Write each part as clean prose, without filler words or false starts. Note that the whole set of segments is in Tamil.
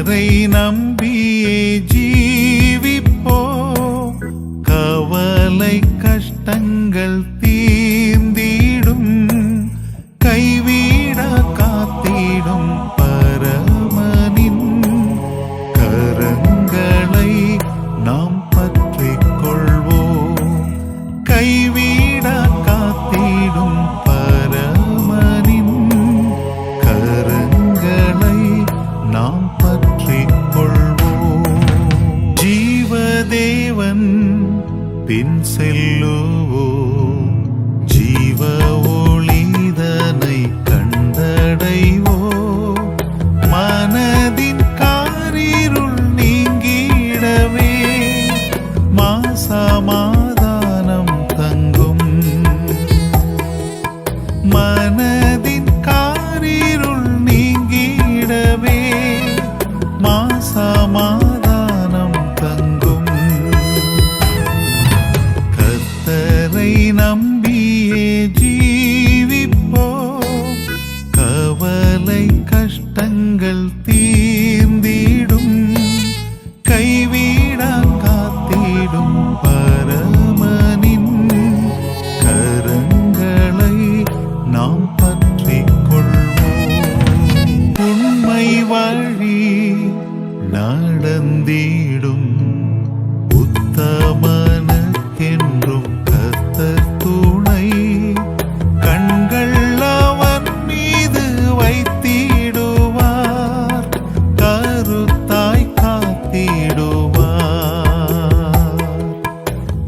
கர்த்தரை நம்பியே ஜீவிப்போ, கவலை கஷ்டங்கள் தீர்ந்திடும், கைவிட காத்திடும் பரமனின் கரங்களை நாம் பற்றிக் கொள்வோம். கைவிட காத்திடும் பரமனின் கரங்களை நாம் பற்றிக் கொள்வோம். ஜீவதேவன் பின் செல்லுவோம், ஜீவ ஒளிதனை கண்டடைவோம். மனதின் காரிருள் நீங்கிடவே மாசமாதானம் தங்கும். மனதின் காரிருள் நீங்கிடவே மாசமாதானம் தங்கும். கர்த்தரை நம்பியே ஜீவிப்போ, கவலை கஷ்டங்கள் தீர்ந்திடும், கைவிட காத்திடும் பரமனின் கரங்களை நாம் பற்றிக் கொள்வோம். உண்மை வழி நடந்திடும் உத்தமனுக்கென்றும் கர்த்தர் துணை. கண்கள் அவன் மீது வைத்திடுவார், கருத்தாய் காத்திடுவார்.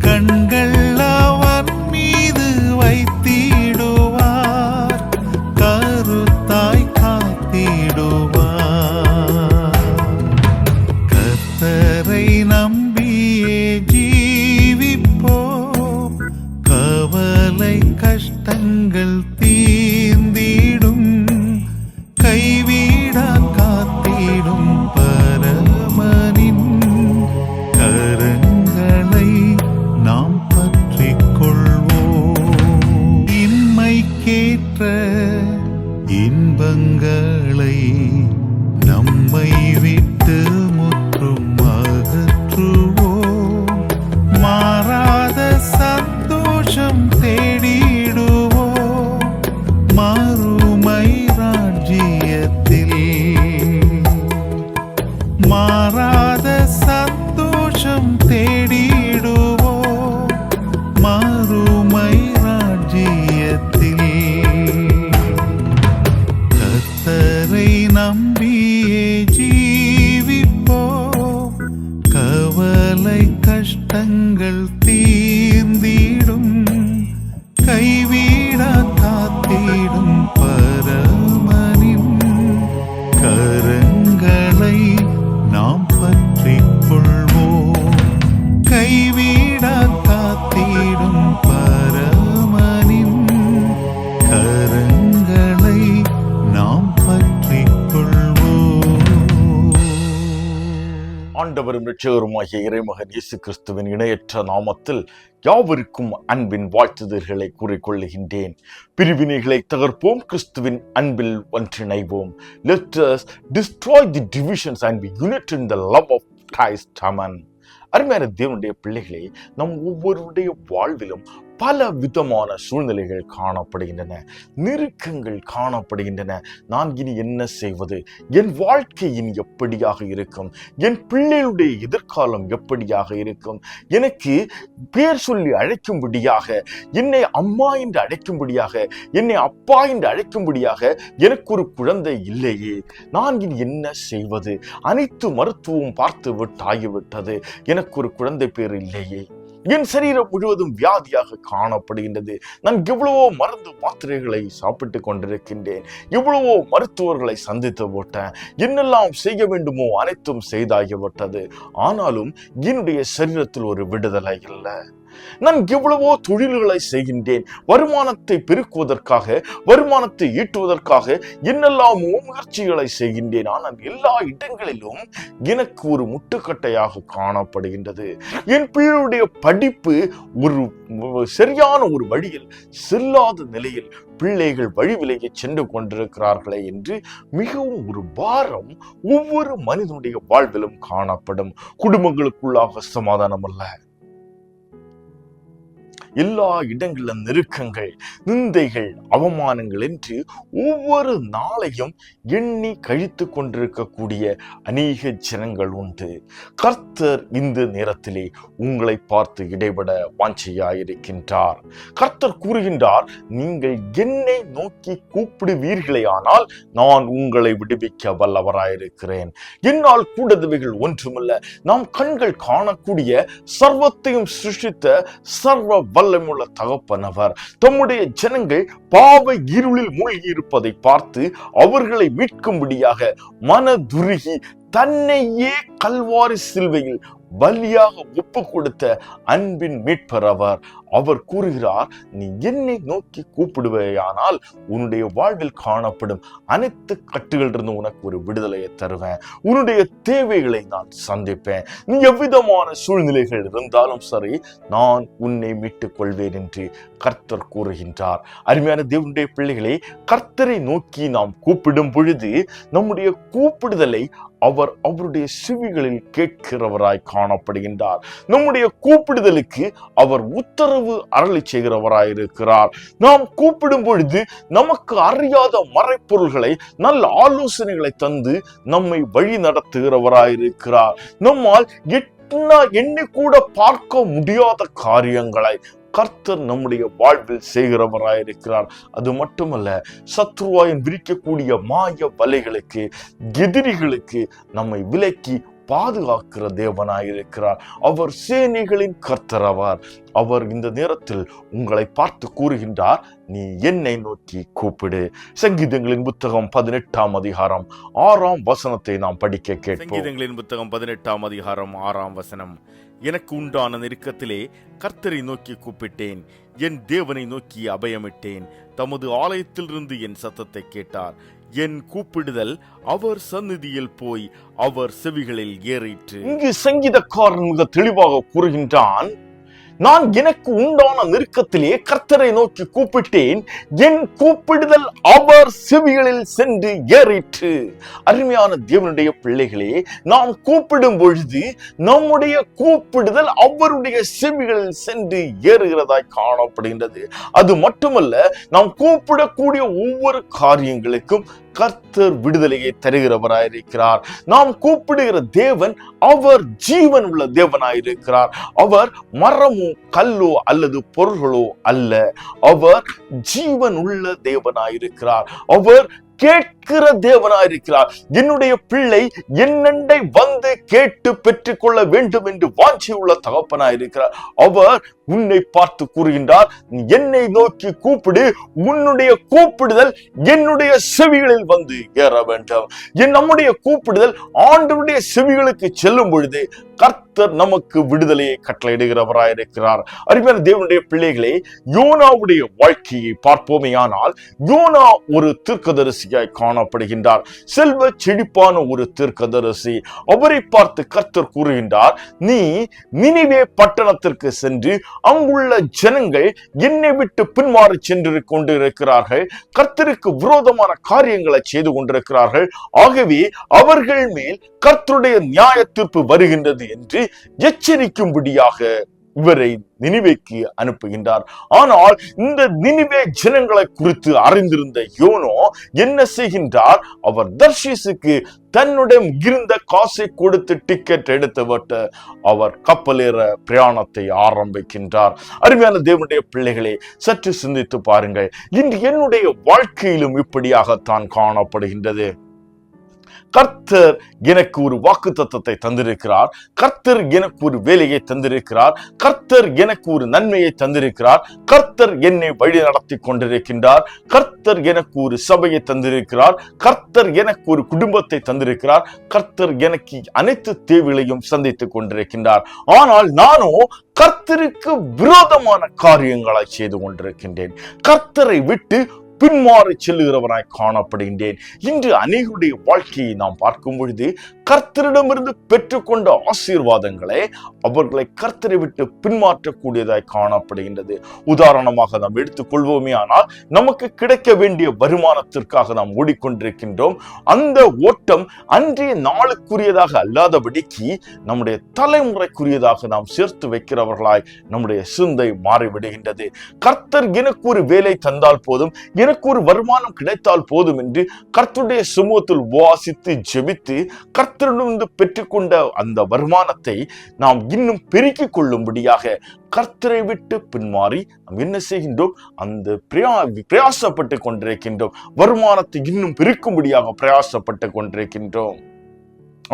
கண்கள் அவன் மீது வைத்திடுவார், கருத்தாய் காத்திடுவார். கர்த்தரை நம்பியே ஜீவிப்போ, கவலை கஷ்டங்கள் தீர்ந்திடும், கைவிட காத்திடும் பரமனின் கரங்களை நாம் பற்றிக் கொள்வோம். இன்மைக்கேற்ற இன்பங்களை நம்மை விட்டு முற்றும் அகற்றுவோம். மாறாத சந்தோஷம் தேடிடுவோம் மறுமை ராஜ்யத்தில். மாறாத சந்தோஷம் தேடிடுவோம் மறுமை ராஜ்யத்தில். கர்த்தரை நம்பியே ஜீவிப்போ, கவலை கஷ்டங்கள் தீர்ந்திடும், கைவிட காத்திடும் பரமனின் கரங்களை நாம் பற்றிக் கொள்வோம். கைவிட காத்திடும் பரமனின் கரங்களை நாம் பற்றிக் கொள்வோம். ஆண்டவரும் இரட்சகருமாகிய இறைமகன் இயேசு கிறிஸ்துவின் இணையற்ற நாமத்தில் யாவருக்கும் அன்பின் வாழ்த்துதல்களை கூறிக்கொள்ளுகின்றேன். பிரிவினைகளை தகர்ப்போம், கிறிஸ்துவின் அன்பில் ஒன்றிணைவோம். Let us destroy the divisions and be united in the love of Christ. Amen. அருமையான தேவனுடைய பிள்ளைகளே, நம் ஒவ்வொருடைய வாழ்விலும் பல விதமான சூழ்நிலைகள் காணப்படுகின்றன, நெருக்கங்கள் காணப்படுகின்றன. நான் இனி என்ன செய்வது? என் வாழ்க்கை இனி எப்படியாக இருக்கும்? என் பிள்ளைகளுடைய எதிர்காலம் எப்படியாக இருக்கும்? எனக்கு பேர் சொல்லி அழைக்கும்படியாக, என்னை அம்மா என்று அழைக்கும்படியாக, என்னை அப்பா என்று அழைக்கும்படியாக எனக்கு ஒரு குழந்தை இல்லையே. நான் இனி என்ன செய்வது? அனைத்து மருத்துவம் பார்த்து விட்டாகிவிட்டது, எனக்கு ஒரு குழந்தை பேர் இல்லையே. என் சரீரம் முழுவதும் வியாதியாக காணப்படுகின்றது. நான் எவ்வளவோ மருந்து மாத்திரைகளை சாப்பிட்டு கொண்டிருக்கின்றேன், எவ்வளவோ மருத்துவர்களை சந்தித்து விட்டேன், என்னெல்லாம் செய்ய வேண்டுமோ அனைத்தும் செய்தாகிவிட்டது. ஆனாலும் என்னுடைய சரீரத்தில் ஒரு விடுதலை இல்லை. நான் எவ்வளவோ தொழில்களை செய்கின்றேன், வருமானத்தை பெருக்குவதற்காக, வருமானத்தை ஈட்டுவதற்காக என்னெல்லாமோ முயற்சிகளை செய்கின்றேன். ஆனால் எல்லா இடங்களிலும் எனக்கு ஒரு முட்டுக்கட்டையாக காணப்படுகின்றது. என் பிள்ளையுடைய படிப்பு ஒரு சரியான ஒரு வழியில் செல்லாத நிலையில் பிள்ளைகள் வழி விலகி சென்று கொண்டிருக்கிறார்களே என்று மிகவும் ஒரு பாரம் ஒவ்வொரு மனிதனுடைய வாழ்விலும் காணப்படும். குடும்பங்களுக்குள்ளாக சமாதானம் அல்ல, எல்லா இடங்களிலும் நெருக்கங்கள், நிந்தைகள், அவமானங்கள் என்று ஒவ்வொரு நாளையும் எண்ணி கழித்து கொண்டிருக்கக்கூடிய அநேக ஜனங்கள் உண்டு. கர்த்தர் இந்த நேரத்திலே உங்களை பார்த்து இடைபட வாஞ்சையாயிருக்கின்றார். கர்த்தர் கூறுகின்றார், நீங்கள் என்னை நோக்கி கூப்பிடுவீர்களேயானால் நான் உங்களை விடுவிக்க வல்லவராயிருக்கிறேன். என்னால் கூடதவைகள் ஒன்றுமல்ல. நாம் கண்கள் காணக்கூடிய சர்வத்தையும் சிருஷ்டித்த சர்வ வல்லமுள்ள தகப்பனவர் தம்முடைய ஜனங்கள் பாவ இருளில் மூழ்கி இருப்பதை பார்த்து அவர்களை மீட்கும்படியாக மனதுருகி தன்னையே கல்வாரி சிலுவையில் பலியாக ஒப்பு கொடுத்த அன்பின் மீட்பர் அவர். அவர் கூறுகிறார், நீ என்னை நோக்கி கூப்பிடுவேயானால் உன்னுடைய வாழ்வில் காணப்படும் அனைத்து கட்டுகளிலிருந்து உனக்கு ஒரு விடுதலையை தருவேன். உன்னுடைய தேவைகளை நான் சந்திப்பேன். நீ எவ்விதமான சூழ்நிலைகள் இருந்தாலும் சரி, நான் உன்னை மீட்டுக் கொள்வேன் என்று கர்த்தர் கூறுகின்றார். அருமையான தேவனுடைய பிள்ளைகளே, கர்த்தரை நோக்கி நாம் கூப்பிடும் பொழுது நம்முடைய கூப்பிடுதலை அவர் அவருடைய செவிகளில் கேட்கிறவராய் காணப்படுகின்றார். நம்முடைய கூப்பிடுதலுக்கு அவர் உத்தரவு அருளி செய்கிறவராயிருக்கிறார். நாம் கூப்பிடும் பொழுது நமக்கு அறியாத மறைப்பொருள்களை, நல்ல ஆலோசனைகளை தந்து நம்மை வழி நடத்துகிறவராயிருக்கிறார். நம்மால் எண்ணி கூட பார்க்க முடியாத காரியங்களை கர்த்தர் நம்முடைய வாழ்வில் செய்கிறவராயிருக்கிறார். அது மட்டுமல்ல, சத்ருவாயன் விரிக்கக்கூடிய மாய வலைகளுக்கு, எதிரிகளுக்கு நம்மை விலக்கி பாதுகாக்கிற தேவனாயிருக்கிறார். அவர் சேனைகளின் கர்த்தர். அவர் இந்த நேரத்தில் உங்களை பார்த்து கூறுகின்றார், நீ என்னை நோக்கி கூப்பிடு. சங்கீதங்களின் புத்தகம் 18ஆம் அதிகாரம் 6ஆம் வசனத்தை நாம் படிக்க கேட்போம். சங்கீதங்களின் புத்தகம் 18ஆம் அதிகாரம் 6ஆம் வசனம். எனக்கு உண்டான நெருக்கத்திலே கர்த்தரை நோக்கி கூப்பிட்டேன், என் தேவனை நோக்கி அபயமிட்டேன். தமது ஆலயத்திலிருந்து என் சத்தத்தை கேட்டார். என் கூப்பிடுதல் அவர் சந்நிதியில் போய் அவர் செவிகளில் ஏறிற்று. இங்கு சங்கீதக்காரன் மிக தெளிவாக கூறுகின்றான், நான் எனக்கு உண்டான நெருக்கத்திலே கர்த்தரை நோக்கி கூப்பிட்டேன், என் கூப்பிடுதல் அவர் செவிகளில் சென்று ஏறிற்று. அருமையான தேவனுடைய பிள்ளைகளே, நாம் கூப்பிடும் பொழுது நம்முடைய கூப்பிடுதல் அவருடைய செவிகளில் சென்று ஏறுகிறதாய் காணப்படுகின்றது. அது மட்டுமல்ல, நாம் கூப்பிடக்கூடிய ஒவ்வொரு காரியங்களுக்கும் கர்த்தர் விடுதலையை தருகிறவராயிருக்கிறார். நாம் கூப்பிடுகிற தேவன் அவர் ஜீவன் உள்ள தேவனாயிருக்கிறார். அவர் மரமோ கல்லோ அல்லது பொருள்களோ அல்ல. அவர் ஜீவன் உள்ள தேவனாயிருக்கிறார். அவர் கேட்கிற தேவனாயிருக்கிறார். என்னுடைய பிள்ளை என்னண்டை வந்து கேட்டு பெற்றுக் கொள்ள வேண்டும் என்று வாஞ்சி உள்ள தகப்பனாயிருக்கிறார். அவர் உன்னை பார்த்து கூறுகின்றார், என்னை நோக்கி கூப்பிடு. உன்னுடைய கூப்பிடுதல் என்னுடைய செவிகளில் வந்து ஏற வேண்டும். நம்முடைய கூப்பிடுதல் ஆண்டவருடைய செவிகளுக்கு செல்லும் பொழுது கர்த்தர் நமக்கு விடுதலையை கட்டளையிடுகிறவராயிருக்கிறார். அருமையான தேவனுடைய பிள்ளைகளே, யோனாவுடைய வாழ்க்கையை பார்ப்போமேயானால், யோனா ஒரு தீர்க்கதரிசியாய் காணப்படுகின்றார். செல்வ செழிப்பான ஒரு தீர்க்கதரிசி. அவரை பார்த்து கர்த்தர் கூறுகின்றார், நீ நினிவே பட்டணத்திற்கு சென்று அங்குள்ள ஜனங்கள் என்னை விட்டு பின்மாறி சென்று கொண்டிருக்கிறார்கள், கர்த்தருக்கு விரோதமான காரியங்களை செய்து கொண்டிருக்கிறார்கள். ஆகவே அவர்கள் மேல் கர்த்தருடைய நியாய தீர்ப்பு வருகின்றது என்று எச்சரிக்கும்படியாக இவரை நினிவேக்கு அனுப்புகின்றார். ஆனால் இந்த நினிவே ஜனங்களை குறித்து அறிந்திருந்த யோனோ என்ன செய்கின்றார்? அவர் தர்ஷீசுக்கு தன்னுடன் இருந்த காசை கொடுத்து டிக்கெட் எடுத்துவிட்டு அவர் கப்பலேற பிரயாணத்தை ஆரம்பிக்கின்றார். அருமையான தேவனுடைய பிள்ளைகளே, சற்று சிந்தித்து பாருங்கள். இன்று என்னுடைய வாழ்க்கையிலும் இப்படியாகத்தான் காணப்படுகின்றது. கர்த்தர் எனக்கு ஒரு வாக்குத்தத்தத்தை தந்திருக்கிறார், கர்த்தர் எனக்கு ஒரு வேலையை தந்திருக்கிறார், கர்த்தர் எனக்கு ஒரு நன்மையை தந்திருக்கிறார், கர்த்தர் என்னை வழி நடத்தி கொண்டிருக்கின்றார், கர்த்தர் எனக்கு ஒரு சபையை தந்திருக்கிறார், கர்த்தர் எனக்கு ஒரு குடும்பத்தை தந்திருக்கிறார், கர்த்தர் எனக்கு அனைத்து தேவைகளையும் சந்தித்துக் கொண்டிருக்கின்றார். ஆனால் நானோ கர்த்தருக்கு விரோதமான காரியங்களை செய்து கொண்டிருக்கின்றேன். கர்த்தரை விட்டு பின்மாறி செல்லுகிறவனாய் காணப்படுகின்றேன். இன்று அநேகருடைய வாழ்க்கையை நாம் பார்க்கும் பொழுது கர்த்தரிடமிருந்து பெற்றுக்கொண்ட ஆசீர்வாதங்களை அவர்களை கர்த்தரை விட்டு பின்மாற்றக்கூடியதாய் காணப்படுகின்றது. உதாரணமாக நாம் எடுத்துக்கொள்வோமே, ஆனால் நமக்கு கிடைக்க வேண்டிய வருமானத்திற்காக நாம் ஓடிக்கொண்டிருக்கின்றோம். அந்த ஓட்டம் அன்றைய நாளுக்குரியதாக அல்லாதபடிக்கு நம்முடைய தலைமுறைக்குரியதாக நாம் சேர்த்து வைக்கிறவர்களாய் நம்முடைய சிந்தை மாறிவிடுகின்றது. கர்த்தர் எனக்கு ஒரு வேலை தந்தால் போதும், எனக்கு ஒரு வருமானம் கிடைத்தால் போதும் என்று கர்த்தருடைய சமூகத்தில் வாசித்து ஜெபித்து கர்த்தரிடமிருந்து பெற்றுக்கொண்ட அந்த வருமானத்தை நாம் இன்னும் பெருக்கிக் கொள்ளும்படியாக கர்த்தரை விட்டு பின்மாறி நாம் என்ன செய்கின்றோம்? அந்த பிரயாசப்பட்டு கொண்டிருக்கின்றோம். வருமானத்தை இன்னும் பெருக்கும்படியாக பிரயாசப்பட்டு கொண்டிருக்கின்றோம்.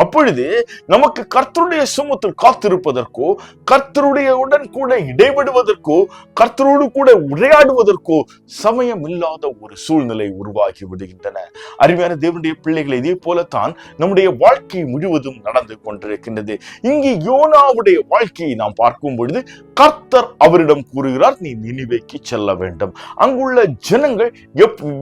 அப்பொழுது நமக்கு கர்த்தருடைய சமூகத்தில் காத்திருப்பதற்கோ, கர்த்தருடைய உடன் கூட இடைபடுவதற்கோ, கர்த்தரோடு கூட உரையாடுவதற்கோ சமயம் இல்லாத ஒரு சூழ்நிலை உருவாகி விடுகின்றன. அருமையான தேவனுடைய பிள்ளைகளை, இதே போலத்தான் நம்முடைய வாழ்க்கை முழுவதும் நடந்து கொண்டிருக்கின்றது. இங்கு யோனாவுடைய வாழ்க்கையை நாம் பார்க்கும் பொழுது கர்த்தர் அவரிடம் கூறுகிறார், நீ நினிவேக்கு செல்ல வேண்டும். அங்குள்ள ஜனங்கள்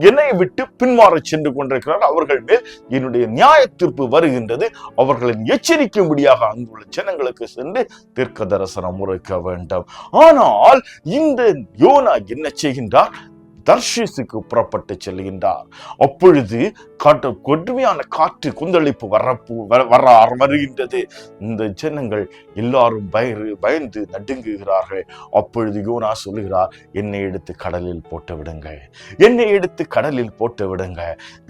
என்னை விட்டு பின்மாற சென்று கொண்டிருக்கிறார், அவர்கள் மேல் என்னுடைய நியாய தீர்ப்பு வருகின்றது, அவர்களின் எச்சரிக்கும்படியாக அங்குள்ள ஜனங்களுக்கு சென்று தீர்க்க தரிசனம் உரைக்க வேண்டும். ஆனால் இந்த யோனா என்ன செய்கின்றார்? தர்ஷீசுக்கு புறப்பட்டு செல்கின்றார். அப்பொழுது கொடுமையான காற்று கொந்தளிப்பு வருகின்றது. இந்த ஜனங்கள் எல்லாரும் பயந்து நடுங்குகிறார்கள். அப்பொழுது யோனா சொல்லுகிறார், என்னை எடுத்து கடலில் போட்டு விடுங்கள், என்னை எடுத்து கடலில் போட்டு விடுங்க.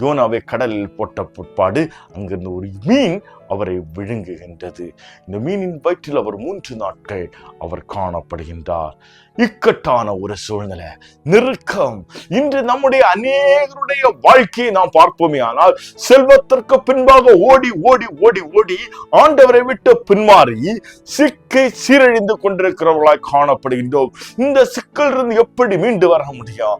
யோனாவை கடலில் போட்ட பிற்பாடு அங்கிருந்து ஒரு மீன் அவரை விழுங்குகின்றது. இந்த மீனின் வயிற்றில் அவர் 3 நாட்கள் அவர் காணப்படுகின்றார். இக்கட்டான ஒரு சூழ்நிலை, நெருக்கம். இன்று நம்முடைய அநேகருடைய வாழ்க்கையை நாம் பார்ப்போமே, ஆனால் செல்வத்திற்கு பின்பாக ஓடி ஓடி ஓடி ஓடி ஆண்டவரை விட்டு பின்மாறி சிக்கை சீரழிந்து கொண்டிருக்கிறவர்களாய் காணப்படுகின்றோம். இந்த சிக்கலிருந்து எப்படி மீண்டு வர முடியும்?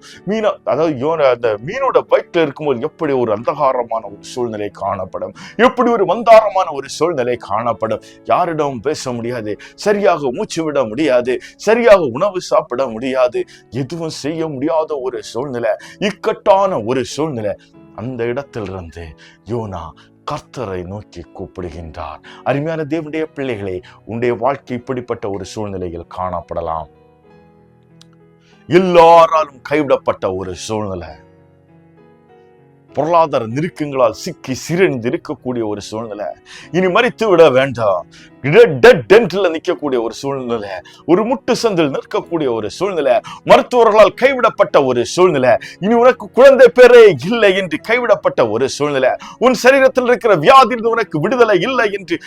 அந்த மீனோட வயிற்றில் இருக்கும்போது எப்படி ஒரு அந்தகாரமான ஒரு சூழ்நிலை காணப்படும், எப்படி ஒரு மந்தாரமான ஒரு சூழ்நிலை காணப்படும். யாரிடம் பேச முடியாது, சரியாக மூச்சு விட முடியாது, சரியாக உணவு சாப்பிட முடியாது, எதுவும் செய்ய முடியாத ஒரு சூழ்நிலை, இக்கட்டான ஒரு சூழ்நிலை. அந்த இடத்திலிருந்து யோனா கர்த்தரை நோக்கி கூப்பிடுகின்றார். அருமையான தேவனுடைய பிள்ளைகளே, உன்னுடைய வாழ்க்கை இப்படிப்பட்ட ஒரு சூழ்நிலையில் காணப்படலாம். எல்லாராலும் கைவிடப்பட்ட ஒரு சூழ்நிலை, பொருளாதார நெருக்கங்களால் சிக்கி சிறந்து இருக்கக்கூடிய ஒரு சூழ்நிலை, இனி மறித்து விட வேண்டாம், நிற்கக்கூடிய ஒரு சூழ்நிலை, ஒரு முட்டு சந்தில் நிற்கக்கூடிய ஒரு சூழ்நிலை, மருத்துவர்களால் கைவிடப்பட்ட ஒரு சூழ்நிலை, இனி உனக்கு குழந்தை பேரே இல்லை என்று கைவிடப்பட்ட ஒரு சூழ்நிலை, உன் சரீரத்தில் இருக்கிற வியாதியிலிருந்து உனக்கு விடுதலை இல்லை என்று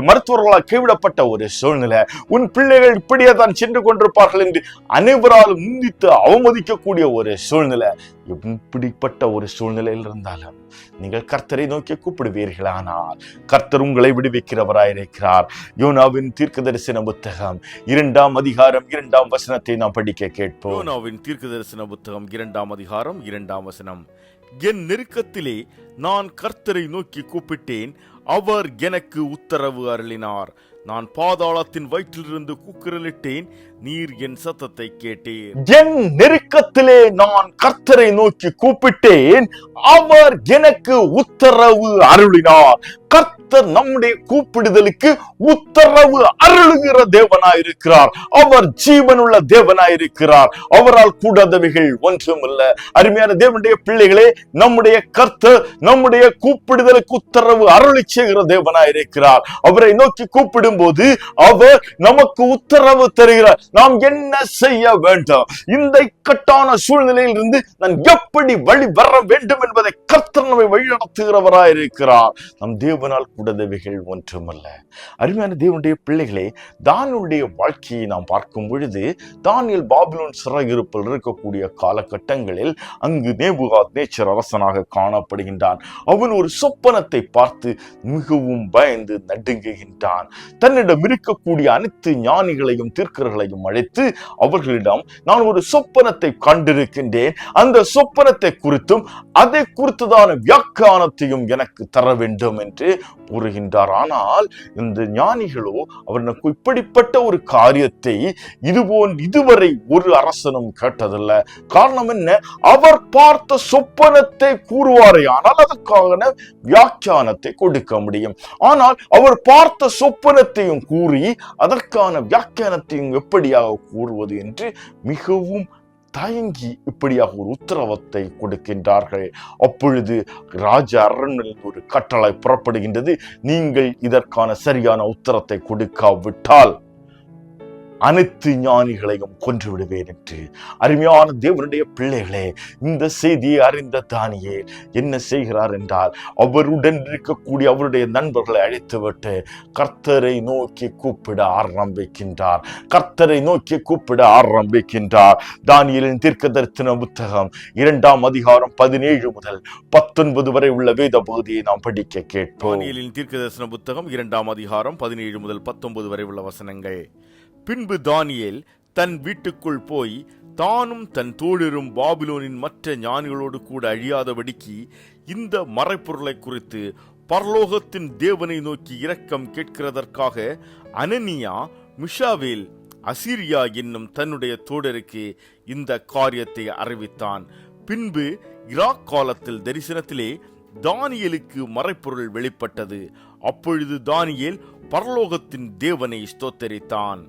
மருத்துவர்களால் கைவிடப்பட்ட ஒரு சூழ்நிலை, உன் பிள்ளைகள் இப்படியே தான் சென்று கொண்டிருப்பார்கள் என்று அனைவராலும் நிந்தித்து அவமதிக்கக்கூடிய ஒரு சூழ்நிலை. இப்படிப்பட்ட ஒரு சூழ்நிலையில் இருந்தாலும் நீங்கள் கர்த்தரை நோக்கி கூப்பிடுவீர்களானால் கர்த்தர் உங்களை விடுவிக்கிறவராயிருக்கிறார். யோனாவின் தீர்க்கதரிசன புத்தகம் 2ஆம் அதிகாரம் 2ஆம் வசனத்தை நாம் படிக்க கேட்போம். யோனாவின் தீர்க்கதரிசன புத்தகம் 2ஆம் அதிகாரம் 2ஆம் வசனம். என் நெருக்கத்திலே நான் கர்த்தரை நோக்கி கூப்பிட்டேன், அவர் எனக்கு உத்தரவு அருளினார். நான் பாதாளத்தின் வயிற்றிலிருந்து கூக்குரலிட்டேன், நீர் என் சத்தத்தை கேட்டீர். என் நெருக்கத்திலே நான் கர்த்தரை நோக்கி கூப்பிட்டேன், அவர் எனக்கு உத்தரவு அருளினார். கர்த்தர் நம்முடைய கூப்பிடுதலுக்கு உத்தரவு அருளுகிற தேவனாயிருக்கிறார். அவர் ஜீவனுள்ள தேவனாயிருக்கிறார். அவரால் கூடாதவைகள் ஒன்றுமில்ல. அருமையான தேவனுடைய பிள்ளைகளே, நம்முடைய கர்த்தர் நம்முடைய கூப்பிடுதலுக்கு உத்தரவு அருளி செய்கிற தேவனாயிருக்கிறார். அவரை நோக்கி கூப்பிடும் போது அவர் நமக்கு உத்தரவு தருகிறார். நாம் என்ன செய்ய வேண்டும், இந்த இக்கட்டான சூழ்நிலையில் இருந்து நான் எப்படி வழி வர வேண்டும் என்பதை கர்த்தர் நம்மை வழிநடத்துகிறவராயிருக்கிறார். நம் தேவனால் கூடாதவைகள் ஒன்றுமல்ல. அருமையான தேவனுடைய பிள்ளைகளே, தானியேலுடைய வாழ்க்கையை நாம் பார்க்கும் பொழுது, தானியேல் பாபிலோன் சிறையிருப்பில் இருக்கக்கூடிய காலகட்டங்களில் அங்கு நேபுகாத்நேச்சர் அரசனாக காணப்படுகின்றான். அவன் ஒரு சொப்பனத்தை பார்த்து மிகவும் பயந்து நடுங்குகின்றான். தன்னிடம் இருக்கக்கூடிய அனைத்து ஞானிகளையும் தீர்க்கர்களையும் அழைத்து அவர்களிடம், நான் ஒரு சொப்பனத்தை கண்டிருக்கின்றேன், அந்த சொப்பனத்தை குறித்தும் அதை குறித்ததான வியாக்கியானத்தையும் எனக்கு தர வேண்டும் என்று கூறுகின்றார். ஆனால் இந்த ஞானிகளோ அவனுக்கு இப்படிப்பட்ட ஒரு காரியத்தை இதுவரை ஒரு அரசனும் கேட்டதில்ல. காரணம் என்ன? அவர் பார்த்த சொப்பனத்தை கூறுவாரே ஆனால் அதற்கான வியாக்கியானத்தை கொடுக்க முடியும். ஆனால் அவர் பார்த்த சொப்பனத்தையும் கூறி அதற்கான வியாக்கியானத்தையும் எப்படியாக கூறுவது என்று மிகவும் தயங்கி இப்படியாக ஒரு உத்தரவத்தை கொடுக்கின்றார்கள். அப்பொழுது ராஜா அரண்மனையில் ஒரு கட்டளை புறப்படுகின்றது. நீங்கள் இதற்கான சரியான உத்தரத்தை கொடுக்காவிட்டால் அனைத்து ஞானிகளையும் கொன்று விடுவேன் என்று. அருமையான தேவனுடைய பிள்ளைகளே, இந்த செய்தியை அறிந்த தானியேல் என்ன செய்கிறார் என்றால், அவருடன் இருக்கக்கூடிய அவருடைய நண்பர்களை அழைத்துவிட்டு கர்த்தரை நோக்கி கூப்பிட ஆரம்பிக்கின்றார். தானியேலின் தீர்க்கதரிசன புத்தகம் 2ஆம் அதிகாரம் 17 முதல் 19 வரை உள்ள வேத பகுதியை நாம் படிக்க கேட்போம். தானியேலின் தீர்க்கதரிசன புத்தகம் 2ஆம் அதிகாரம் 17 முதல் 19 வரை உள்ள வசனங்கள். பின்பு தானியேல் தன் வீட்டுக்குள் போய் தானும் தன் தோழரும் பாபிலோனின் மற்ற ஞானிகளோடு கூட அழியாதபடிக்கு இந்த மறைப்பொருளை குறித்து பரலோகத்தின் தேவனை நோக்கி இரக்கம் கேட்கிறதற்காக அனனியா, மிஷாவேல், அசீரியா என்னும் தன்னுடைய தோழருக்கு இந்த காரியத்தை அறிவித்தான். பின்பு இராக் காலத்தில் தரிசனத்திலே தானியேலுக்கு மறைப்பொருள் வெளிப்பட்டது. அப்பொழுது தானியேல் பரலோகத்தின் தேவனை ஸ்தோத்தரித்தான்.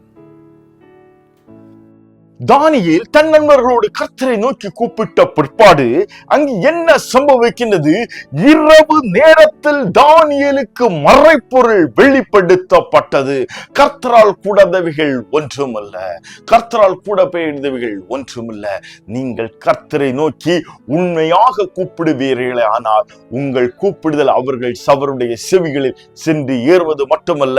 தானியேல் தன் நண்பர்களோடு கர்த்தரை நோக்கி கூப்பிட்ட பிற்பாடு அங்கு என்ன சம்பவிக்கின்றது? இரவு நேரத்தில் தானியேலுக்கு மறைப்பொருள் வெளிப்படுத்தப்பட்டது. கர்த்தரால் கூடாதவைகள் ஒன்றுமல்ல, கர்த்தரால் கூட பெயர்ந்தவைகள் ஒன்றுமல்ல. நீங்கள் கர்த்தரை நோக்கி உண்மையாக கூப்பிடுவீர்களே ஆனால் உங்கள் கூப்பிடுதல் அவருடைய செவிகளில் சென்று ஏறுவது மட்டுமல்ல,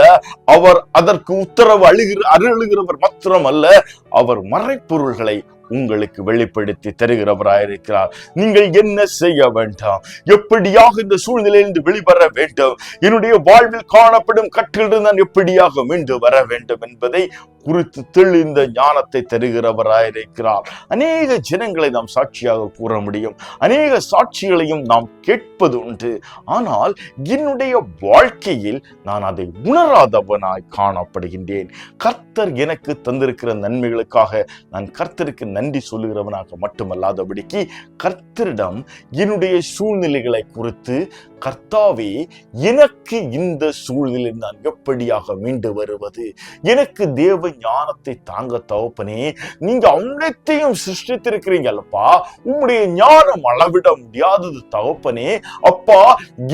அவர் அதற்கு உத்தரவு அருளுகிறவர் மாத்திரமல்ல, அவர் மறைப்பொருள்களை உங்களுக்கு வெளிப்படுத்தி தருகிறவராயிருக்கிறார். நீங்கள் என்ன செய்ய வேண்டாம், எப்படியாக இந்த சூழ்நிலையிலிருந்து வெளிவர வேண்டும், என்னுடைய வாழ்வில் காணப்படும் கற்றிலிருந்து நான் எப்படியாக மீண்டு வர வேண்டும் என்பதை குறித்து தெளிந்த ஞானத்தை தருகிறவராயிருக்கிறார். அநேக ஜனங்களை நாம் சாட்சியாக கூற முடியும், அநேக சாட்சிகளையும் நாம் கேட்பது உண்டு. ஆனால் என்னுடைய வாழ்க்கையில் நான் அதை உணராதவனாய் காணப்படுகின்றேன். கர்த்தர் எனக்கு தந்திருக்கிற நன்மைகளுக்காக நான் கர்த்தருக்கு நன்றி சொல்லுகிறவனாக மட்டுமல்லாதபடிக்கு கர்த்தரிடம் என்னுடைய சூழ்நிலைகளை குறித்து, கர்த்தாவே எனக்கு இந்த சூழ்நிலை நான் எப்படியாக மீண்டு வருவது, எனக்கு தேவ ஞானத்தை தாங்க தகப்பனே, நீங்க அனைத்தையும் சிருஷ்டித்திருக்கிறீங்க அல்லப்பா, உம்முடைய ஞானம் அளவிட முடியாதது தகப்பனே, அப்பா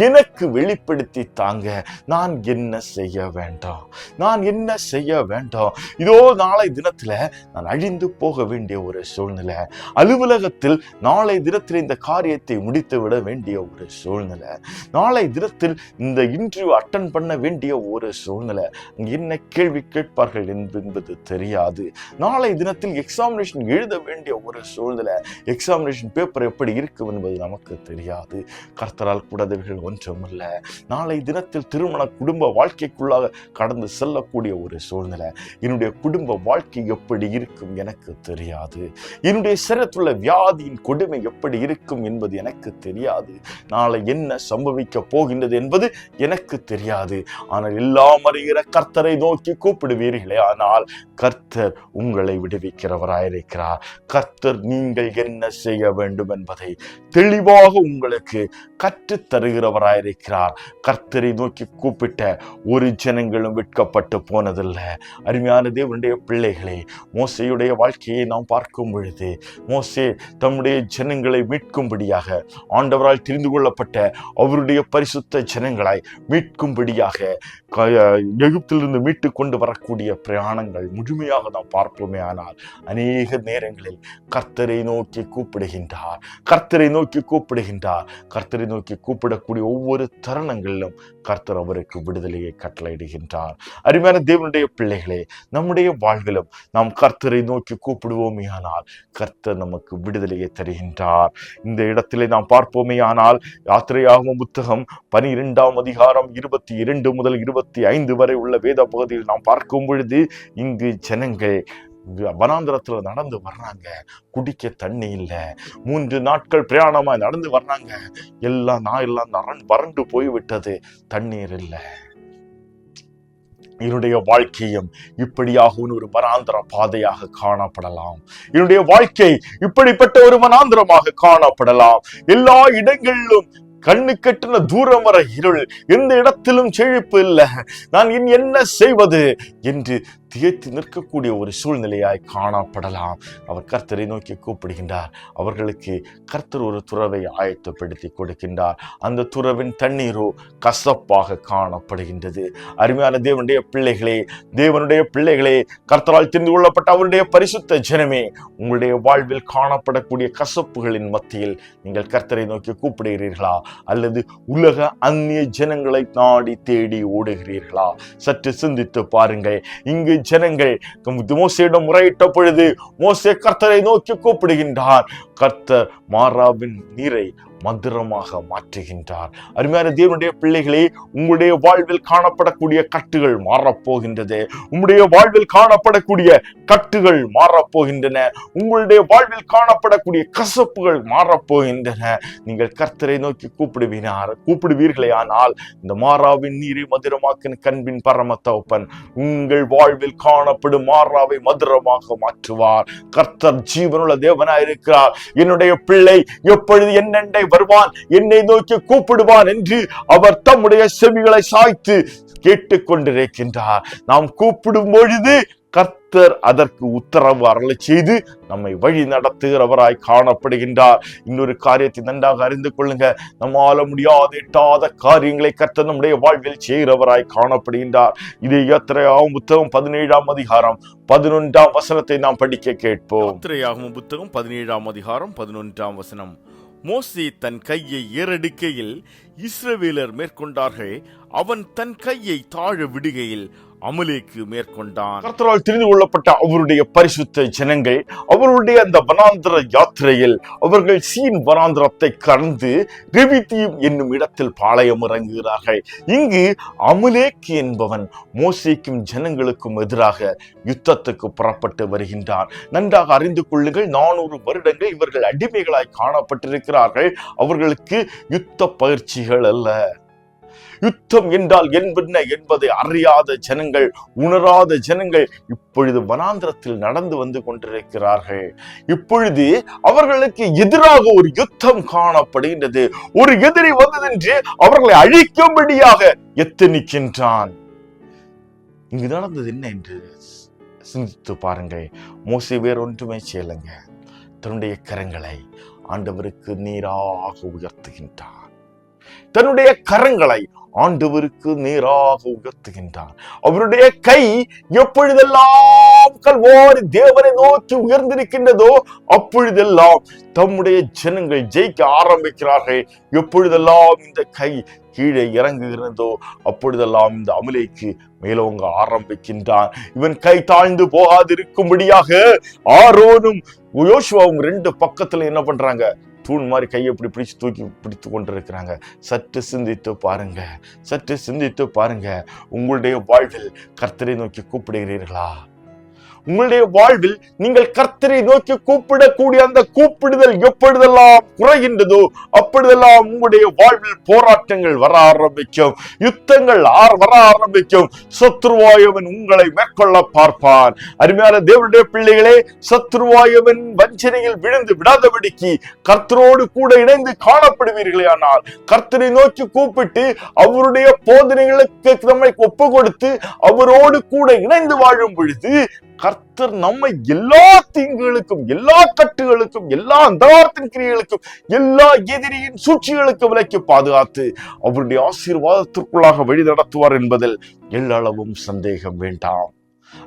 எனக்கு வெளிப்படுத்தி தாங்க. நான் என்ன செய்ய வேண்டாம், நான் என்ன செய்ய வேண்டாம். இதோ நாளை தினத்துல நான் அழிந்து போக வேண்டிய ஒரு சூழ்நிலை, அலுவலகத்தில் நாளை தினத்தில் இந்த காரியத்தை முடித்து விட வேண்டிய ஒரு சூழ்நிலை, நாளை தினத்தில் இந்த இன்டர்வியூ அட்டன் பண்ண வேண்டிய ஒரு சூழ்நிலை, என்ன கேள்வி கேட்பார்கள் என்பது தெரியாது, நாளை தினத்தில் எக்ஸாமினேஷன் எழுத வேண்டிய ஒரு சூழ்நிலை, எக்ஸாமினேஷன் பேப்பர் எப்படி இருக்கும் என்பது நமக்கு தெரியாது. கர்த்தரால் கூடாதவைகள் ஒன்றுமில்ல. நாளை தினத்தில் திருமண குடும்ப வாழ்க்கைக்குள்ளாக கடந்து செல்லக்கூடிய ஒரு சூழ்நிலை, என்னுடைய குடும்ப வாழ்க்கை எப்படி இருக்கும் எனக்கு தெரியாது, என்னுடைய சரீரத்துள்ள வியாதியின் கொடுமை எப்படி இருக்கும் என்பது எனக்கு தெரியாது, நாளை என்ன சம்பவிக்க போகின்றது என்பது எனக்கு தெரியாது. ஆனால் எல்லாம் அறிகிற கர்த்தரை நோக்கி கூப்பிடுவீர்களே ஆனால் கர்த்தர் உங்களை விடுவிக்கிறவராயிருக்கிறார். கர்த்தர் நீங்கள் என்ன செய்ய வேண்டும் என்பதை தெளிவாக உங்களுக்கு கற்றுத் தருகிறவராயிருக்கிறார். கர்த்தரை நோக்கி கூப்பிட்ட ஒரு ஜனங்களும் வெட்கப்பட்டு போனதில்லை. அருமையான தேவனுடைய பிள்ளைகளே, மோசேயுடைய வாழ்க்கையை நாம் பார்க்கும் இருக்கும் பொழுது மோசே தம்முடைய ஜனங்களை மீட்கும்படியாக, ஆண்டவரால் தெரிந்து கொள்ளப்பட்ட அவருடைய பரிசுத்த ஜனங்களை மீட்கும்படியாக எகிப்திலிருந்து மீட்டு கொண்டு வரக்கூடிய பிரயாணங்கள் முழுமையாக நாம் பார்ப்போமே. ஆனால் அநேக நேரங்களில் கர்த்தரை நோக்கி கூப்பிடுகின்றார், கர்த்தரை நோக்கி கூப்பிடுகின்றார். கர்த்தரை நோக்கி கூப்பிடக்கூடிய ஒவ்வொரு தருணங்களிலும் கர்த்தர் அவருக்கு விடுதலையை கட்டளையிடுகின்றார். அருமையான தேவனுடைய பிள்ளைகளே, நம்முடைய வாழ்விலும் நாம் கர்த்தரை நோக்கி கூப்பிடுவோமே ஆனால் கர்த்தர் நமக்கு விடுதலையை தருகின்றார். இந்த இடத்திலே நாம் பார்ப்போமே ஆனால் யாத்திரையாகும் புத்தகம் 12ஆம் அதிகாரம் 22 முதல் 25 வரை உள்ள வேத பகுதியில் நாம் பார்க்கும் பொழுது இங்கு ஜனங்கள் வனாந்திரத்துல நடந்து வர்றாங்க. குடிக்க தண்ணி இல்லை. 3 நாட்கள் பிரயாணமா நடந்து வர்றாங்க. எல்லாம் வறண்டு போய்விட்டது, தண்ணீர் இல்லை. என்னுடைய வாழ்க்கையும் இப்படியாக ஒரு வனாந்திர பாதையாக காணப்படலாம். என்னுடைய வாழ்க்கை இப்படிப்பட்ட ஒரு வனாந்திரமாக காணப்படலாம். எல்லா இடங்களிலும் கண்ணு கட்டின தூரம் வர இருள், எந்த இடத்திலும் செழிப்பு இல்லை, நான் என்ன செய்வது என்று திகைத்து நிற்கக்கூடிய ஒரு சூழ்நிலையாய் காணப்படலாம். அவர் கர்த்தரை நோக்கி கூப்பிடுகின்றார். அவர்களுக்கு கர்த்தர் ஒரு துறவை ஆயத்தப்படுத்தி கொடுக்கின்றார். அந்த துறவின் தண்ணீரோ கசப்பாக காணப்படுகின்றது. அருமையான தேவனுடைய பிள்ளைகளே, கர்த்தரால் தெரிந்து கொள்ளப்பட்ட அவருடைய பரிசுத்த ஜனமே, உங்களுடைய வாழ்வில் காணப்படக்கூடிய கசப்புகளின் மத்தியில் நீங்கள் கர்த்தரை நோக்கி கூப்பிடுகிறீர்களா? அல்லது உலக அந்நிய ஜனங்களை நாடி தேடி ஓடுகிறீர்களா? சற்று சிந்தித்து பாருங்கள். இங்கு ஜனங்கள் மோசேயிடம் முறையிட்ட பொழுது மோசே கர்த்தரை நோக்கி கூப்பிடுகின்றார். கர்த்தர் மாராவின் நீரை மதுரமாக மாற்றுகின்றார். அருமையான தேவனுடைய பிள்ளைகளே, உங்களுடைய வாழ்வில் காணப்படக்கூடிய கட்டுகள் மாறப்போகின்றது. உங்களுடைய வாழ்வில் காணப்படக்கூடிய கட்டுகள் மாறப்போகின்றன. உங்களுடைய வாழ்வில் காணப்படக்கூடிய கசப்புகள் மாறப்போகின்றன. நீங்கள் கர்த்தரை நோக்கி கூப்பிடுவீர்களே ஆனால் இந்த மாறாவின் நீரை மதுரமாக்கின கண்பின் பரம தகப்பன் உங்கள் வாழ்வில் காணப்படும் மாறாவை மதுரமாக மாற்றுவார். கர்த்தர் ஜீவனுள்ள தேவனாயிருக்கிறார். என்னுடைய பிள்ளை எப்பொழுது என்னென்னை வருவான், என்னை நோக்கி கூப்பிடுவான் என்று அவர் தம்முடைய செவிகளை சாய்த்து கேட்டுக்கொண்டிருக்கின்றார். நாம் கூப்பிடும் பொழுது கர்த்தர் அதற்கு உத்தரவு அருளச் செய்து நம்மை வழி நடத்துகிறவராய் காணப்படுகின்றார். இன்னொரு காரியத்தை நன்றாக அறிந்து கொள்ளுங்க. நம்மால முடியாத எட்டாத காரியங்களை கர்த்தர் நம்முடைய வாழ்வில் செய்கிறவராய் காணப்படுகின்றார். இதை யாத்திரையாகும் புத்தகம் 17ஆம் அதிகாரம் 11ஆம் வசனத்தை நாம் படிக்க கேட்போம். யாத்திரையாகும் புத்தகம் 17ஆம் அதிகாரம் 11ஆம் வசனம். மோசே தன் கையை ஏறெடுக்கையில் இஸ்ரவேலர் மேற்கொண்டார்கள். அவன் தன் கையை தாழ விடுகையில் அமலேக்கு மேற்கொண்டான். கர்த்தரால் தெரிந்து கொள்ளப்பட்ட அவருடைய பரிசுத்த ஜனங்கள் அவருடைய அந்த வனாந்திர யாத்திரையில் அவர்கள் சீன் வனாந்திரத்தை கடந்து ரெவிதீம் என்னும் இடத்தில் பாளையம் இறங்குகிறார்கள். இங்கு அமலேக்கு என்பவன் மோசேக்கும் ஜனங்களுக்கும் எதிராக யுத்தத்துக்கு புறப்பட்டு வருகின்றான். நன்றாக அறிந்து கொள்ளுங்கள், 400 வருடங்கள் இவர்கள் அடிமைகளாய் காணப்பட்டிருக்கிறார்கள். அவர்களுக்கு யுத்த பயிற்சிகள் அல்ல. யுத்தம் என்றால் என்ன என்பதை அறியாத ஜனங்கள், உணராத ஜனங்கள் இப்பொழுது வனாந்திரத்தில் நடந்து வந்து கொண்டிருக்கிறார்கள். இப்பொழுது அவர்களுக்கு எதிராக ஒரு யுத்தம் காணப்படுகின்றது. ஒரு எதிரி வந்ததென்று அவர்களை அழிக்கும்படியாக எத்தனிக்கின்றான். இங்கு நடந்தது என்ன என்று சிந்தித்து பாருங்கள். மோசே வேறொன்றுமே செய்யலைங்க. தன்னுடைய கரங்களை ஆண்டவருக்கு நேராக உயர்த்துகின்றார். தன்னுடைய கரங்களை ஆண்டவருக்கு நேராக உயர்த்துகின்றார். அவருடைய கை எப்பொழுதெல்லாம் கல்வாரி தேவனை நோக்கி உயர்ந்திருக்கின்றதோ அப்பொழுதெல்லாம் தம்முடைய ஜனங்கள் ஜெயிக்க ஆரம்பிக்கிறார்கள். எப்பொழுதெல்லாம் இந்த கை கீழே இறங்குகிறதோ அப்பொழுதெல்லாம் இந்த அமலேக்கு மேலோங்க ஆரம்பிக்கின்றான். இவன் கை தாழ்ந்து போகாதிருக்கும்படியாக ஆரோனும் யோசுவாவும் 2 பக்கத்துல என்ன பண்றாங்க? தூண் மாதிரி கையை இப்படி பிடித்து கொண்டிருக்கிறாங்க. சற்று சிந்தித்து பாருங்க. உங்களுடைய வாழ்வில் கர்த்தரை நோக்கி கூப்பிடுகிறீர்களா? உங்களுடைய வாழ்வில் நீங்கள் கர்த்தரை நோக்கி கூப்பிடக்கூடிய அந்த கூப்பிடுதல் எப்பொழுதெல்லாம் குறைகின்றதோ அப்பொழுதெல்லாம் உங்களுடைய வாழ்வில் போராட்டங்கள் வர ஆரம்பிக்கும், யுத்தங்கள் வர ஆரம்பிக்கும். சத்ருவாயவன் உங்களை மேற்கொள்ள பார்ப்பான். அருமையான தேவனுடைய பிள்ளைகளே, சத்ருவாயவன் வஞ்சனையில் விழுந்து விடாதபடிக்கு கர்த்தரோடு கூட இணைந்து காணப்படுவீர்களே ஆனால் கர்த்தரை நோக்கி கூப்பிட்டு அவருடைய போதனைகளுக்கு நம்மை ஒப்பு கொடுத்து அவரோடு கூட இணைந்து வாழும் பொழுது கர்த்தர் நம்மை எல்லா தீங்குகளுக்கும், எல்லா கட்டுகளுக்கும், எல்லா அந்தகாரத்தின் கிரியைகளுக்கும், எல்லா எதிரியின் சூழ்ச்சிகளுக்கும் விலக்கி பாதுகாத்து அவருடைய ஆசீர்வாதத்திற்குள்ளாக வழி நடத்துவார் என்பதில் எல்லளவும் சந்தேகம் வேண்டாம்.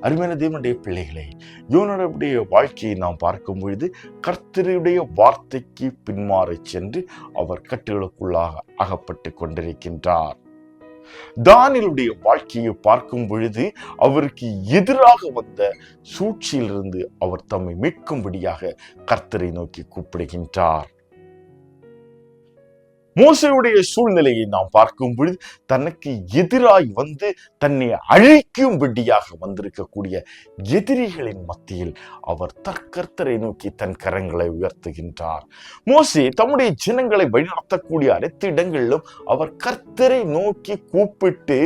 அருமையான தேவனுடைய பிள்ளைகளே, யோனாவுடைய வாழ்க்கையை நாம் பார்க்கும் பொழுது கர்த்தருடைய வார்த்தைக்கு பின்மாறி சென்று அவர் கட்டுகளுக்குள்ளாக அகப்பட்டு கொண்டிருக்கின்றார். தானியேலுடைய வாழ்க்கையை பார்க்கும் பொழுது அவருக்கு எதிராக வந்த சூழ்ச்சியிலிருந்து அவர் தம்மை மீட்கும்படியாக கர்த்தரை நோக்கி கூப்பிடுகின்றார். மோசேயுடைய சூழ்நிலையை நாம் பார்க்கும் பொழுது தனக்கு எதிராய் வந்து தன்னை அழிக்கும்படியாக வந்திருக்கக்கூடிய எதிரிகளின் மத்தியில் அவர் கர்த்தரை நோக்கி தன் கரங்களை உயர்த்துகின்றார். மோசே தம்முடைய ஜனங்களை வழிநடத்தக்கூடிய அனைத்து இடங்களிலும் அவர் கர்த்தரை நோக்கி கூப்பிட்டு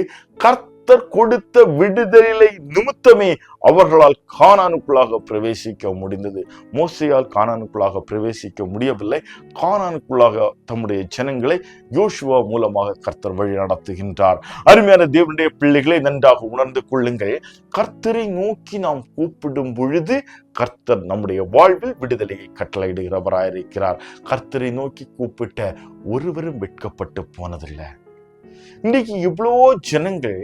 கர்த்தர் கொடுத்த விடுதலை நிமித்தமே அவர்களால் கானானுக்குள்ளாக பிரவேசிக்க முடிந்தது. மோசேயால் கானானுக்குள்ளாக பிரவேசிக்க முடியவில்லை. கானானுக்குள்ளாக தம்முடைய ஜனங்களை யோசுவா மூலமாக கர்த்தர் வழி நடத்துகின்றார். அருமையான தேவனுடைய பிள்ளைகளை நன்றாக உணர்ந்து கொள்ளுங்கள். கர்த்தரை நோக்கி நாம் கூப்பிடும் பொழுது கர்த்தர் நம்முடைய வாழ்வில் விடுதலையை கட்டளையிடுகிறவராயிருக்கிறார். கர்த்தரை நோக்கி கூப்பிட்ட ஒருவரும் வெட்கப்பட்டு போனதில்லை. இன்னைக்கு இவ்வளோ ஜனங்கள்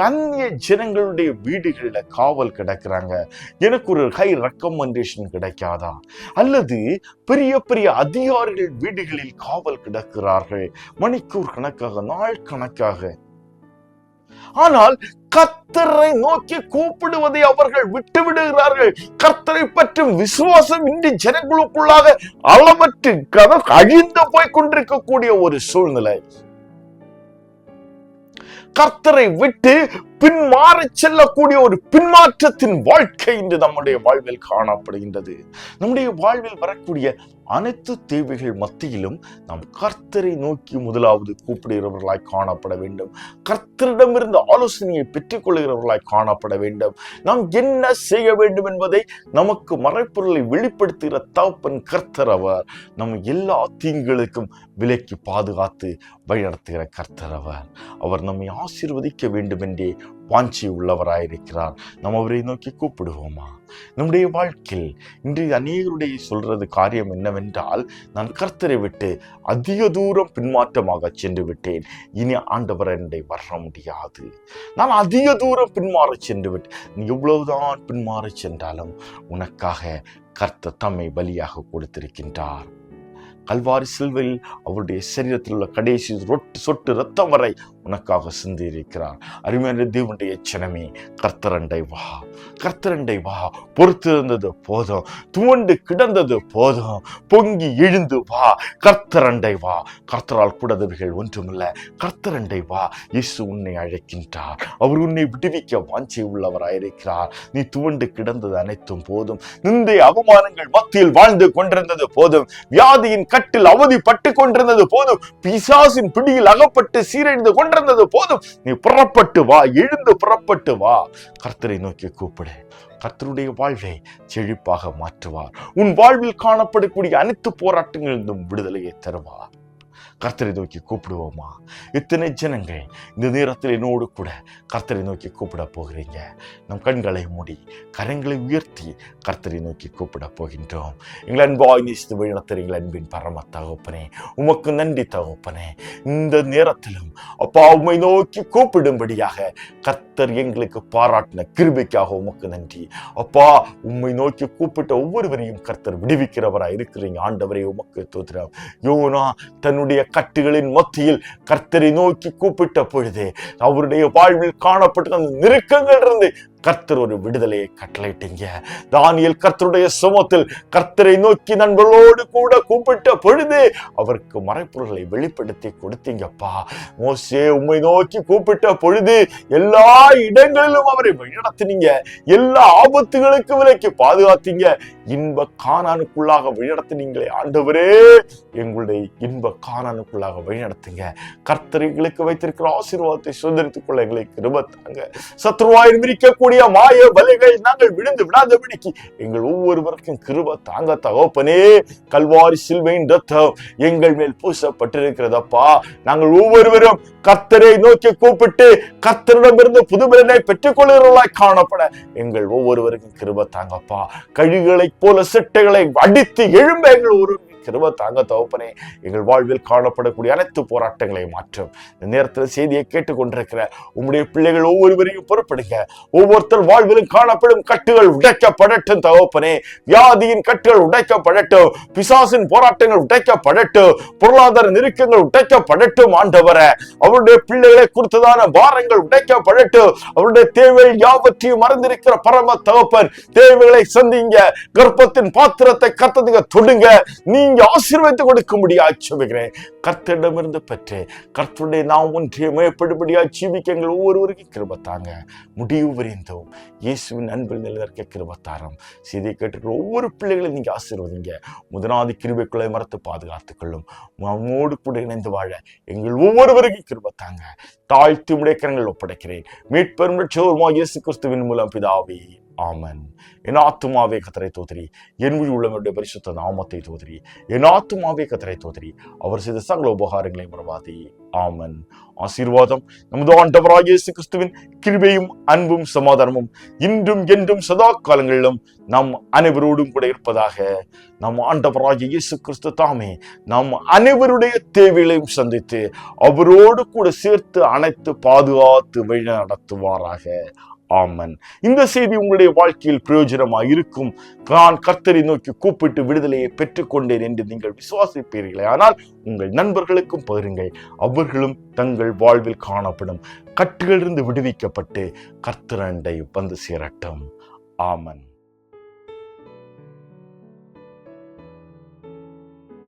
அந்நிய ஜனங்களுடைய வீடுகள்ல காவல் கிடக்குறாங்க. எனக்கு ஒரு ஹை ரெக்கமெண்டேஷன் கிடைக்காதா? அல்லது பெரிய பெரிய அதிகாரிகள் வீடுகளில் காவல் கிடக்கிறார்கள், மணிக்கூர் கணக்காக, நாள் கணக்காக. ஆனால் கர்த்தரை நோக்கி கூப்பிடுவதை அவர்கள் விட்டு விடுகிறார்கள். கர்த்தரை பற்றும் விசுவாசம் இன்று ஜனங்களுக்குள்ளாக அளவற்று அழிந்து போய் கொண்டிருக்கக்கூடிய ஒரு சூழ்நிலை. கர்த்தரை விட்டு பின்மாறி செல்லக்கூடிய ஒரு பின்மாற்றத்தின் வாழ்க்கை இன்று நம்முடைய வாழ்வில் காணப்படுகின்றது. நம்முடைய வாழ்வில் வரக்கூடிய அனைத்து தேவைகள் மத்தியிலும் நாம் கர்த்தரை நோக்கி முதலாவது கூப்பிடுகிறவர்களாய் காணப்பட வேண்டும். கர்த்தரிடமிருந்து ஆலோசனையை பெற்றுக் கொள்கிறவர்களாய் காணப்பட வேண்டும். நாம் என்ன செய்ய வேண்டும் என்பதை நமக்கு மறைப்பொருளை வெளிப்படுத்துகிற தகப்பன் கர்த்தர் அவர். நம்ம எல்லா தீங்குகளுக்கும் விலக்கி பாதுகாத்து வழிநடத்துகிற கர்த்தர் அவர். அவர் நம்மை ஆசீர்வதிக்க வேண்டும் என்றே வாஞ்சி உள்ளவராயிருக்கிறார். நாம் அவரை நோக்கி கூப்பிடுவோமா? நம்முடைய வாழ்க்கையில் இன்று அநேகருடைய சொல்றது காரியம் என்னவென்றால், நான் கர்த்தரை விட்டு அதிக தூரம் பின்மாற்றமாக சென்று விட்டேன், இனி ஆண்டவர் என்னை வர முடியாது. நான் அதிக தூரம் பின்மாற சென்று விட்டேன். நீ எவ்வளவுதான் பின்மாற சென்றாலும் உனக்காக கர்த்தர் தம்மை பலியாக கொடுத்திருக்கின்றார். கல்வாரி சிலுவையில் அவருடைய சரீரத்தில் உள்ள கடைசி சொட்டு ரத்தம் வரை உனக்காக சிந்தி இருக்கிறார். அருமையான தேவனுடைய ஜனமே, கர்த்தரண்டை வா, கர்த்தரண்டை வா. பொறுத்திருந்தது போதும், துவண்டு கிடந்தது போதும், பொங்கி எழுந்து வா, கர்த்தரண்டை வா. கர்த்தரால் கூடாதவைகள் ஒன்றுமில்லை. கர்த்தரண்டை வா. இயேசு உன்னை அழைக்கின்றார். அவர் உன்னை விடுவிக்க வாஞ்சை உள்ளவராயிருக்கிறார். நீ துவண்டு கிடந்தது அனைத்தும் போதும். நிந்தை அவமானங்கள் மத்தியில் வாழ்ந்து கொண்டிருந்தது போதும். வியாதியின் கட்டில் அவதிப்பட்டு கொண்டிருந்தது போதும். பிசாசின் பிடியில் அகப்பட்டு சீரழிந்து கொண்டிருந்தது போதும். நீ புறப்பட்டு வா, எழுந்து புறப்பட்டு வா. கர்த்தரை நோக்கி கூப்பிடு. கர்த்தருடைய வாழ்வை செழிப்பாக மாற்றுவார். உன் வாழ்வில் காணப்படக்கூடிய அனைத்து போராட்டங்களிலிருந்தும் விடுதலையை தருவார். கர்த்தரை நோக்கி கூப்பிடுவோமா? இத்தனை ஜனங்கள் இந்த நேரத்தில் என்னோடு கூட கர்த்தரை நோக்கி கூப்பிட போகிறீங்க. நம் கண்களை மூடி கரங்களை உயர்த்தி கர்த்தரை நோக்கி கூப்பிட போகின்றோம். எங்கள் அன்பாய் நேசித்து வழிநடத்துகிற அன்பின் பரம தகப்பனே, உமக்கு நன்றி தகப்பனே. இந்த நேரத்திலும் அப்பா உம்மை நோக்கி கூப்பிடும்படியாக கர்த்தர் எங்களுக்கு பாராட்டின கிருபைக்காக உமக்கு நன்றி. அப்பா உம்மை நோக்கி கூப்பிட்ட ஒவ்வொருவரையும் கர்த்தர் விடுவிக்கிறவராய் இருக்கிறீங்க. ஆண்டவரே உமக்கு ஸ்தோத்திரம். யோனா தன்னுடைய கட்டுகளின் மத்தியில் கர்த்தரை நோக்கி கூப்பிட்ட பொழுது அவருடைய வாழ்வில் காணப்பட்ட அந்த நெருக்கங்கள் இருந்து கர்த்தர் ஒரு விடுதலையை கட்டளையிட்டீங்க. தானியேல் கர்த்தருடைய சமூகத்தில் கர்த்தரை நோக்கி நண்பர்களோடு கூட கூப்பிட்ட பொழுது அவருக்கு மறைப்பொருள்களை வெளிப்படுத்தி கொடுத்தீங்கப்பா. மோசே உம்மை நோக்கி கூப்பிட்ட பொழுது எல்லா இடங்களிலும் அவரை வழிநடத்தினீங்க. எல்லா ஆபத்துகளுக்கு விலக்கி பாதுகாத்தீங்க. இன்ப கானானுக்குள்ளாக வழிநடத்தினீங்களே ஆண்டவரே, எங்களுடைய இன்ப கானானுக்குள்ளாக வழிநடத்துங்க. கர்த்தர் எங்களுக்கு வைத்திருக்கிற ஆசீர்வாதத்தை சுதந்திரித்துக் கொள்ள எங்களுக்கு கிருபை தாங்க. சத்ருவாய் விரிக்கக்கூடிய மாய வலைகள் நாங்கள் விழுந்து விடாதபடிக்கு எங்கள் ஒவ்வொருவருக்கும் கிருபை தாங்க தகப்பனே. கல்வாரி சிலுவையின் ரத்தம் எங்கள் மேல் பூசப்பட்டிருக்கிறதப்பா. நாங்கள் ஒவ்வொருவரும் கர்த்தரை நோக்கி கூப்பிட்டு கர்த்தரிடமிருந்து புதுபலனை பெற்றுக் கொள்கிறவர்களாய் காணப்பட எங்கள் ஒவ்வொருவருக்கும் கிருபை தாங்கப்பா. கழுகுகளை போல சிட்டைகளை அடித்து எழும்ப எங்கள் ஒரு கிருபை தாங்க தகப்பனே. எங்கள் வாழ்வில் காணப்படக்கூடிய அனைத்து போராட்டங்களையும் மாற்றும். இந்த நேரத்தில் செய்தியை கேட்டுக்கொண்டிருக்கிற உம்முடைய பிள்ளைகள் ஒவ்வொருவரையும் பொறுப்படுங்க. ஒவ்வொருத்தர் வாழ்விலும் காணப்படும் கட்டுகள் உடைக்கப்படட்டும் தகப்பனே. வியாதியின் கட்டுகள் உடைக்கப்படட்டும், பிசாசின் போராட்டங்கள் உடைக்கப்படட்டும், பொருளாதார நெருக்கங்கள் உடைக்கப்படட்டும் ஆண்டவரே. அவருடைய பிள்ளைகளை குறித்ததான பாரங்கள் உடைக்கப்படட்டும். அவருடைய தேவைகள் யாவற்றையும் மறந்திருக்கிற பரம தகப்பன் தேவைகளை சந்திங்க. கர்ப்பத்தின் பாத்திரத்தை கர்த்தத்துக்கு தொடுங்க. நீங்க ஆசீர்வதித்து கொடுக்க முடியாது சொல்லுகிறேன். கர்த்தரிடமிருந்து பெற்று கர்த்தருடைய நாம் ஒன்றிய மேற்படும்படியா ஜீவிக்க எங்கள் ஒவ்வொருவருக்கும் கிருபை தாங்க. முடிவு வரைந்தோம் இயேசுவின் அன்பில் நிலைநிற்க கிருபை தாரும். செய்தியை கேட்டுக்கிற ஒவ்வொரு பிள்ளைகளையும் நீங்க ஆசீர்வதிங்க. முதலாவது கிருபைக்குள்ளே மறத்து பாதுகாத்துக் கொள்ளும். நம்மோடு கூட இணைந்து வாழ எங்கள் ஒவ்வொருவருக்கும் கிருபை தாங்க. தாழ்த்தி முடைக்கிறங்கள் ஒப்படைக்கிறேன். மீட்பெரும் ரட்சகருமாகிய இயேசு கிறிஸ்துவின் மூலம் பிதாவே, ஆமென். என் ஆத்துமாவே கர்த்தரை தோத்திரி, என் முழு உள்ளவருடைய பரிசுத்த நாமத்தை தோத்திரி. என் ஆத்துமாவே கர்த்தரை தோத்திரி, அவர் செய்த சகல உபகாரங்களை மறவாதே. ஆமென். ஆசீர்வாதம் நமது ஆண்டவராகிய இயேசு கிறிஸ்துவின் கிருபையும் அன்பும் சமாதானமும் இன்றும் என்றும் சதா காலங்களிலும் நம் அனைவரோடும் கூட இருப்பதாக. நம் ஆண்டவராகிய இயேசு கிறிஸ்து தாமே நம் அனைவருடைய தேவைகளையும் சந்தித்து அவரோடு கூட சேர்த்து அனைத்து பாதுகாத்து வழி நடத்துவாராக. ஆமன். இந்த செய்தி உங்களுடைய வாழ்க்கையில் பிரயோஜனமாக இருக்கும். நான் கர்த்தரை நோக்கி கூப்பிட்டு விடுதலையை பெற்றுக்கொண்டேன் என்று நீங்கள் விசுவாசிப்பீர்களே, ஆனால் உங்கள் நண்பர்களுக்கும் பகிருங்கள். அவர்களும் தங்கள் வாழ்வில் காணப்படும் கட்டுகளிலிருந்து விடுவிக்கப்பட்டு கர்த்தரண்டை வந்து சேரட்டும். ஆமன்.